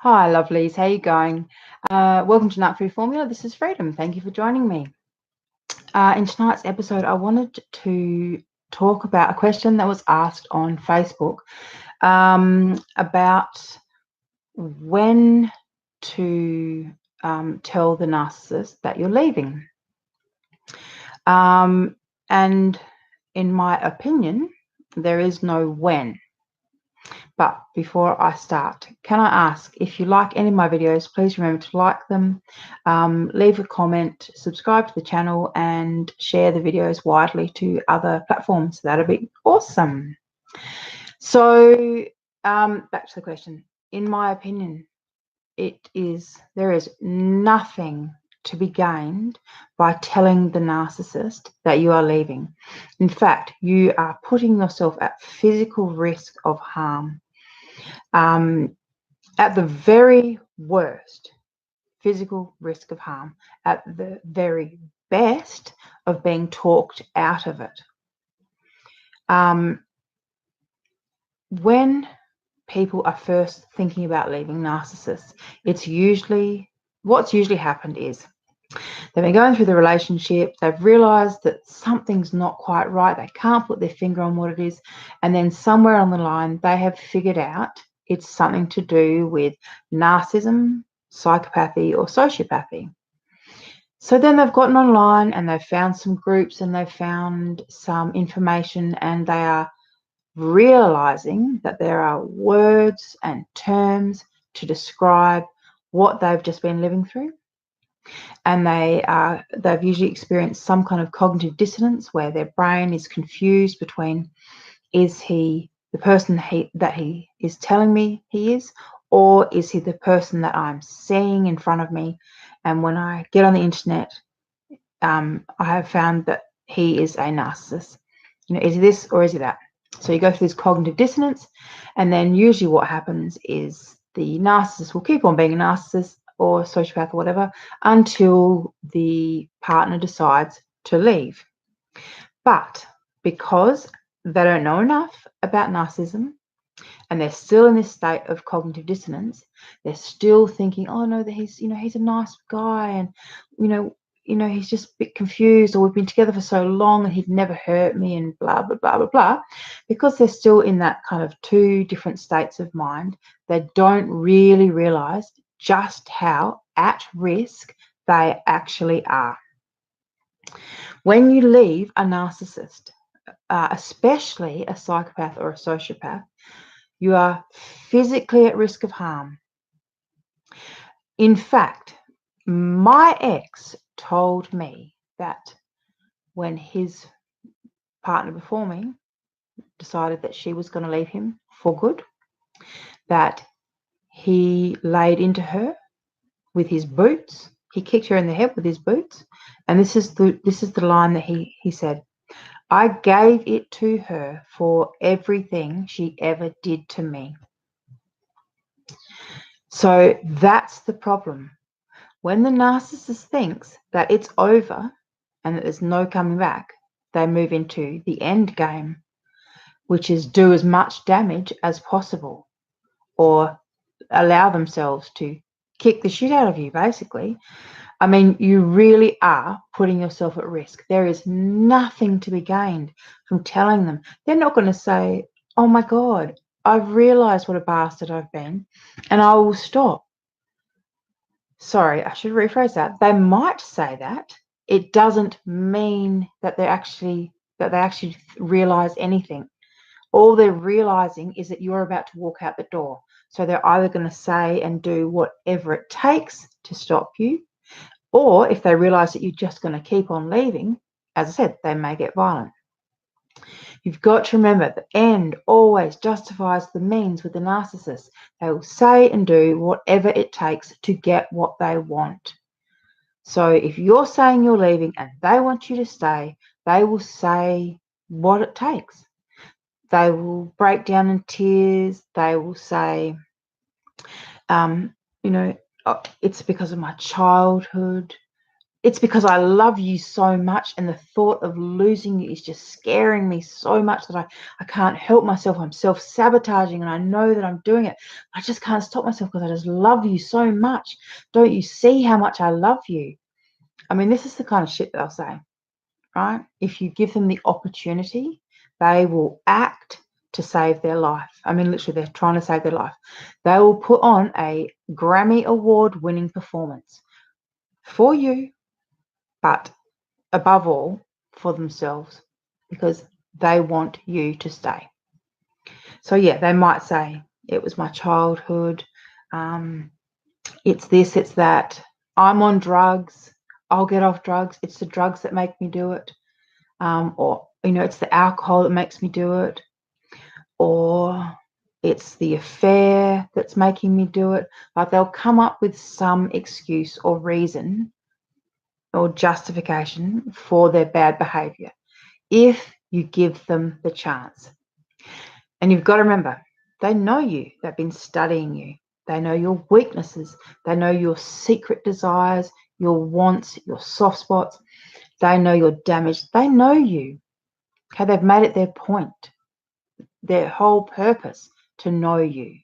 Hi, lovelies. How you going? Welcome to Narc Free Formula. This is Freedom. Thank you for joining me. In tonight's episode, I wanted to talk about a question that was asked on Facebook about when to tell the narcissist that you're leaving. And in my opinion, there is no when. But before I start, can I ask, if you like any of my videos, please remember to like them, leave a comment, subscribe to the channel, and share the videos widely to other platforms. That'd be awesome. So back to the question. In my opinion, there is nothing to be gained by telling the narcissist that you are leaving. In fact, you are putting yourself at physical risk of harm. At the very worst, physical risk of harm. At the very best, of being talked out of it. When people are first thinking about leaving narcissists, what's usually happened is they've been going through the relationship, they've realized that something's not quite right, they can't put their finger on what it is, and then somewhere on the line they have figured out it's something to do with narcissism, psychopathy, or sociopathy. So then they've gotten online and they've found some groups and they've found some information, and they are realizing that there are words and terms to describe what they've just been living through. And they've usually experienced some kind of cognitive dissonance where their brain is confused between, is he the person that he is telling me he is, or is he the person that I'm seeing in front of me? And when I get on the internet, I have found that he is a narcissist. Is he this or is he that? So you go through this cognitive dissonance, and then usually what happens is the narcissist will keep on being a narcissist or sociopath or whatever until the partner decides to leave. But because they don't know enough about narcissism and they're still in this state of cognitive dissonance, they're still thinking, oh no, that he's a nice guy, and he's just a bit confused, or we've been together for so long and he'd never hurt me, and blah blah blah blah blah. Because they're still in that kind of two different states of mind, they don't really realize just how at risk they actually are. When you leave a narcissist, especially a psychopath or a sociopath, you are physically at risk of harm. In fact, my ex told me that when his partner before me decided that she was going to leave him for good, that he laid into her with his boots. He kicked her in the head with his boots. And this is the line that he said: I gave it to her for everything she ever did to me. So that's the problem. When the narcissist thinks that it's over and that there's no coming back, they move into the end game, which is do as much damage as possible, or allow themselves to kick the shit out of you, basically. I mean, you really are putting yourself at risk. There is nothing to be gained from telling them. They're not going to say, oh my God, I've realized what a bastard I've been and I will stop. Sorry, I should rephrase that. They might say that. It doesn't mean that they actually realize anything. All they're realizing is that you're about to walk out the door. So they're either going to say and do whatever it takes to stop you, or if they realize that you're just going to keep on leaving, as I said, they may get violent. You've got to remember, the end always justifies the means with the narcissist. They will say and do whatever it takes to get what they want. So if you're saying you're leaving and they want you to stay, they will say what it takes. They will break down in tears. They will say, it's because of my childhood. It's because I love you so much, and the thought of losing you is just scaring me so much that I can't help myself. I'm self-sabotaging, and I know that I'm doing it. I just can't stop myself because I just love you so much. Don't you see how much I love you? I mean, this is the kind of shit they'll say, right? If you give them the opportunity, they will act to save their life. I mean, literally, they're trying to save their life. They will put on a Grammy Award-winning performance for you, but above all, for themselves, because they want you to stay. So yeah, they might say, it was my childhood, it's this, it's that, I'm on drugs, I'll get off drugs, it's the drugs that make me do it, or it's the alcohol that makes me do it, or it's the affair that's making me do it. Like, they'll come up with some excuse or reason or justification for their bad behavior if you give them the chance. And you've got to remember, they know you. They've been studying you. They know your weaknesses. They know your secret desires, your wants, your soft spots. They know your damage. They know you. Okay, they've made it their point, their whole purpose, to know you.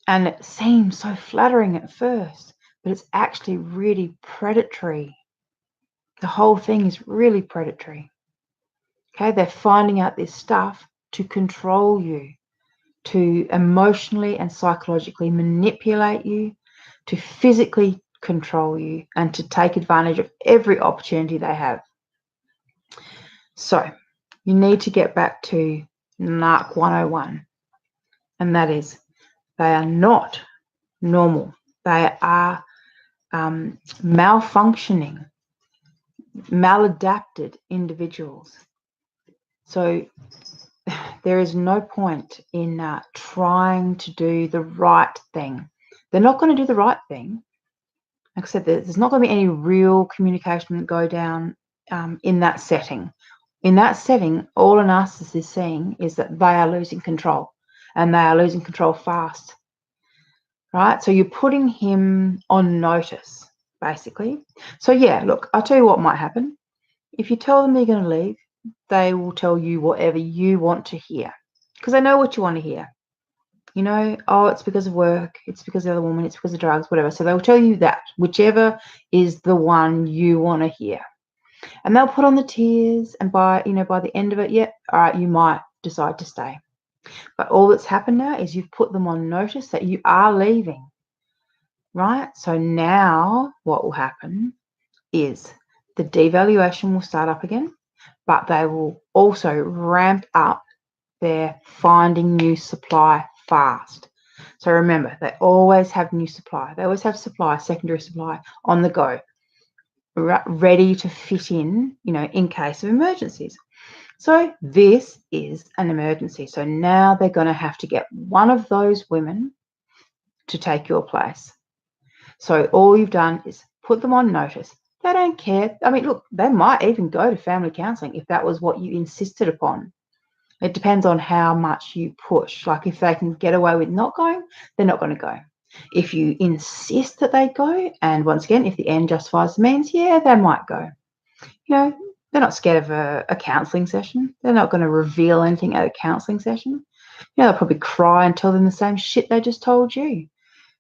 And it seems so flattering at first, but it's actually really predatory. The whole thing is really predatory. Okay, they're finding out this stuff to control you, to emotionally and psychologically manipulate you, to physically control you, and to take advantage of every opportunity they have. So you need to get back to Narc 101, and that is, they are not normal. They are malfunctioning, maladapted individuals. So there is no point in trying to do the right thing. They're not going to do the right thing. Like I said, there's not going to be any real communication that go down in that setting. In that setting, all a narcissist is seeing is that they are losing control, and they are losing control fast. Right? So you're putting him on notice, basically. So yeah, look, I'll tell you what might happen. If you tell them they're going to leave, they will tell you whatever you want to hear, because they know what you want to hear. Oh, it's because of work, it's because of the other woman, it's because of drugs, whatever. So they'll tell you that, whichever is the one you want to hear. And they'll put on the tears, and by the end of it, yeah, all right, you might decide to stay. But all that's happened now is you've put them on notice that you are leaving, right? So now what will happen is the devaluation will start up again, but they will also ramp up their finding new supply fast. So remember, they always have new supply. They always have supply, secondary supply on the go, ready to fit in case of emergencies. So this is an emergency. So now they're going to have to get one of those women to take your place. So all you've done is put them on notice. They don't care. I mean, look, they might even go to family counselling if that was what you insisted upon. It depends on how much you push. Like, if they can get away with not going, they're not going to go. If you insist that they go, and once again, if the end justifies the means, yeah, they might go. They're not scared of a counselling session. They're not going to reveal anything at a counselling session. They'll probably cry and tell them the same shit they just told you.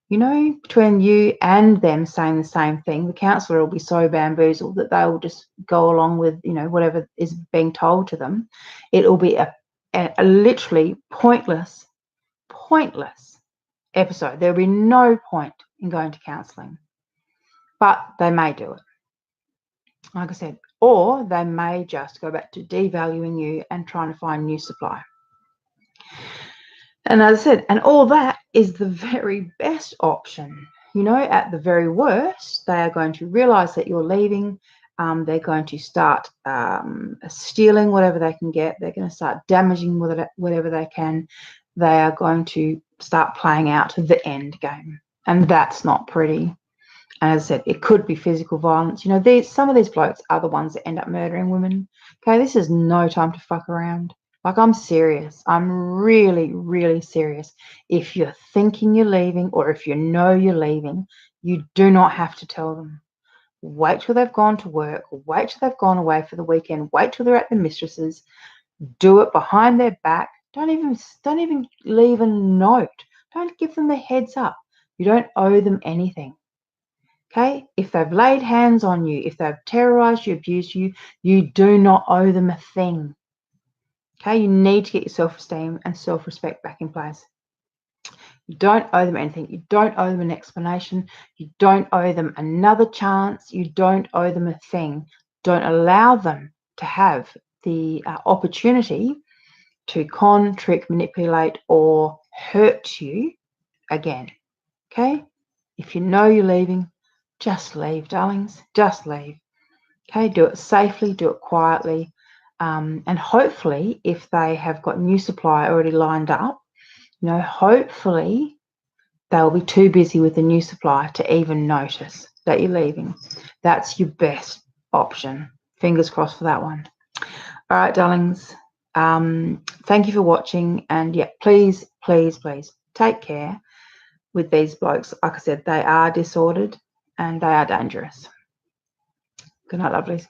Between you and them saying the same thing, the counsellor will be so bamboozled that they will just go along with, whatever is being told to them. It will be a literally pointless episode. There will be no point in going to counselling, but they may do it, like I said, or they may just go back to devaluing you and trying to find new supply. And as I said, and all that is the very best option. At the very worst, they are going to realize that you're leaving. They're going to start stealing whatever they can get. They're going to start damaging whatever they can. They are going to start playing out the end game. And that's not pretty. And as I said, it could be physical violence. Some of these blokes are the ones that end up murdering women. Okay, this is no time to fuck around. Like, I'm serious. I'm really, really serious. If you're thinking you're leaving, or if you know you're leaving, you do not have to tell them. Wait till they've gone to work. Wait till they've gone away for the weekend. Wait till they're at the mistresses. Do it behind their back. Don't even leave a note. Don't give them the heads up. You don't owe them anything. Okay? If they've laid hands on you, if they've terrorized you, abused you, you do not owe them a thing. Okay? You need to get your self-esteem and self-respect back in place. You don't owe them anything. You don't owe them an explanation. You don't owe them another chance. You don't owe them a thing. Don't allow them to have the opportunity to con, trick, manipulate, or hurt you again. Okay? If you know you're leaving, just leave, darlings. Just leave. Okay? Do it safely. Do it quietly. And hopefully, if they have got new supply already lined up, hopefully they'll be too busy with the new supply to even notice that you're leaving. That's your best option. Fingers crossed for that one. All right, darlings. Thank you for watching. And yeah, please, please, please take care with these blokes. Like I said, they are disordered and they are dangerous. Good night, lovelies.